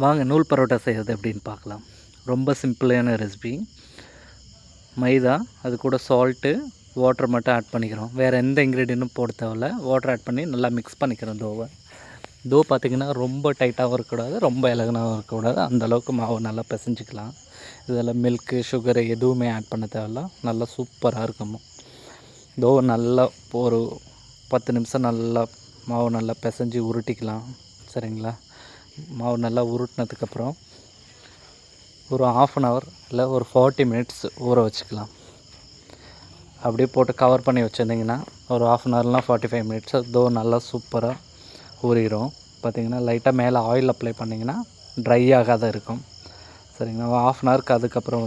வாங்க நூல் பரோட்டா செய்கிறது எப்படின்னு பார்க்கலாம். ரொம்ப சிம்பிளான ரெசிபி. மைதா, அது கூட சால்ட்டு, வாட்டர் மட்டும் ஆட் பண்ணிக்கிறோம். வேறு எந்த இன்க்ரீடியண்ட்டும் போட தேவையில்ல. வாட்டர் ஆட் பண்ணி நல்லா மிக்ஸ் பண்ணிக்கிறோம் டோவை. பார்த்திங்கன்னா ரொம்ப டைட்டாகவும் இருக்கக்கூடாது, ரொம்ப இலகுனாகவும் இருக்கக்கூடாது. அந்தளவுக்கு மாவு நல்லா பிசைஞ்சிக்கலாம். இதில் மில்க்கு, சுகரு எதுவுமே ஆட் பண்ண தேவையில்ல. நல்லா சூப்பராக இருக்கும். நல்லா ஒரு 10 நிமிஷம் நல்லா மாவு நல்லா பிசைஞ்சு உருட்டிக்கலாம். சரிங்களா? மாவு நல்லா உருட்டினதுக்கப்புறம் ஒரு 1/2 hour இல்லை ஒரு 40 minutes ஊற வச்சுக்கலாம். அப்படியே போட்டு கவர் பண்ணி வச்சுருந்திங்கன்னா ஒரு 1/2 hourலாம் 45 minutes நல்லா சூப்பராக ஊறிடும். பார்த்திங்கன்னா லைட்டாக மேலே ஆயில் அப்ளை பண்ணிங்கன்னா ட்ரை ஆகாத இருக்கும். சரிங்களா? 1/2 hourக்கு அதுக்கப்புறம்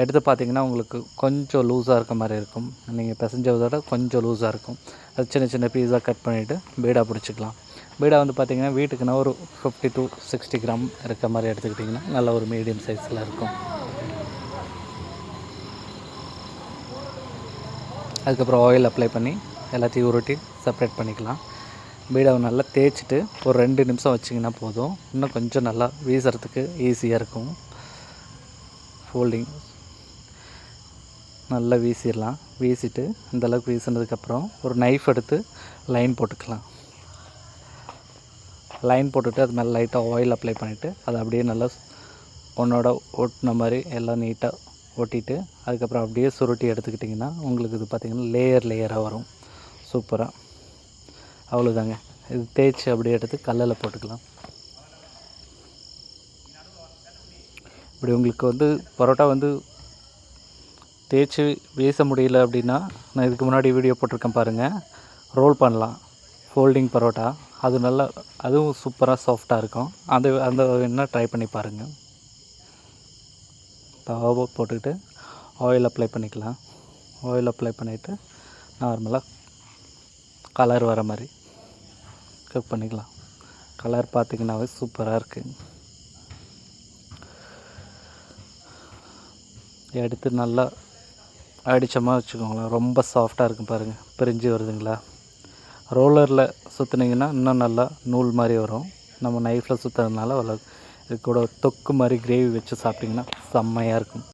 எடுத்து பார்த்திங்கன்னா உங்களுக்கு கொஞ்சம் லூஸாக இருக்க மாதிரி இருக்கும். நீங்கள் பிசைஞ்சதோட கொஞ்சம் லூஸாக இருக்கும். அது சின்ன சின்ன பீஸாக கட் பண்ணிவிட்டு பீடா பிடிச்சிக்கலாம். பீடா பார்த்திங்கன்னா வீட்டுக்குன்னா ஒரு 50 to 60 கிராம் இருக்க மாதிரி எடுத்துக்கிட்டிங்கன்னா நல்ல ஒரு மீடியம் சைஸில் இருக்கும். அதுக்கப்புறம் ஆயில் அப்ளை பண்ணி எல்லாத்தையும் உருட்டி செப்ரேட் பண்ணிக்கலாம். பீடாவை நல்லா தேய்ச்சிட்டு ஒரு 2 நிமிஷம் வச்சிங்கன்னா போதும். இன்னும் கொஞ்சம் நல்லா வீசுறதுக்கு ஈஸியாக இருக்கும். ஃபோல்டிங் நல்லா வீசிடலாம். வீசிட்டு இந்தளவுக்கு வீசினதுக்கப்புறம் ஒரு நைஃப் எடுத்து லைன் போட்டுக்கலாம். லைன் போட்டுட்டு அது மேலே லைட்டாக ஆயில் அப்ளை பண்ணிவிட்டு அதை அப்படியே நல்லா ஒன்றோட ஒட்டின மாதிரி எல்லாம் நீட்டாக ஒட்டிட்டு அதுக்கப்புறம் அப்படியே சுருட்டி எடுத்துக்கிட்டிங்கன்னா உங்களுக்கு இது பார்த்திங்கன்னா லேயராக வரும் சூப்பராக. அவ்வளோதாங்க. இது தேய்ச்சி அப்படியே எடுத்து கல்லில் போட்டுக்கலாம். இப்படி உங்களுக்கு பரோட்டா தேய்ச்சி வீச முடியல அப்படின்னா நான் இதுக்கு முன்னாடி வீடியோ போட்டிருக்கேன் பாருங்கள். ரோல் பண்ணலாம். ஃபோல்டிங் பரோட்டா அதுவும் சூப்பராக சாஃப்டாக இருக்கும். அந்த வேணால் ட்ரை பண்ணி பாருங்கள். தவாவை போட்டுக்கிட்டு ஆயில் அப்ளை பண்ணிக்கலாம். ஆயில் அப்ளை பண்ணிவிட்டு நார்மலாக கலர் வர மாதிரி குக் பண்ணிக்கலாம். கலர் பார்த்திங்கன்னாவே சூப்பராக இருக்குது. எடுத்து நல்லா அடித்தமாக வச்சுக்கோங்களேன். ரொம்ப சாஃப்டாக இருக்கும் பாருங்கள். பிரிஞ்சு வருதுங்களா? ரோலரில் சுற்றுனீங்கன்னா இன்னும் நல்லா நூல் மாதிரி வரும். நம்ம நைஃப்பில் சுற்றுறதுனால இது கூட தொக்கு மாதிரி கிரேவி வச்சு சாப்பிட்டிங்கன்னா செம்மையாக இருக்கும்.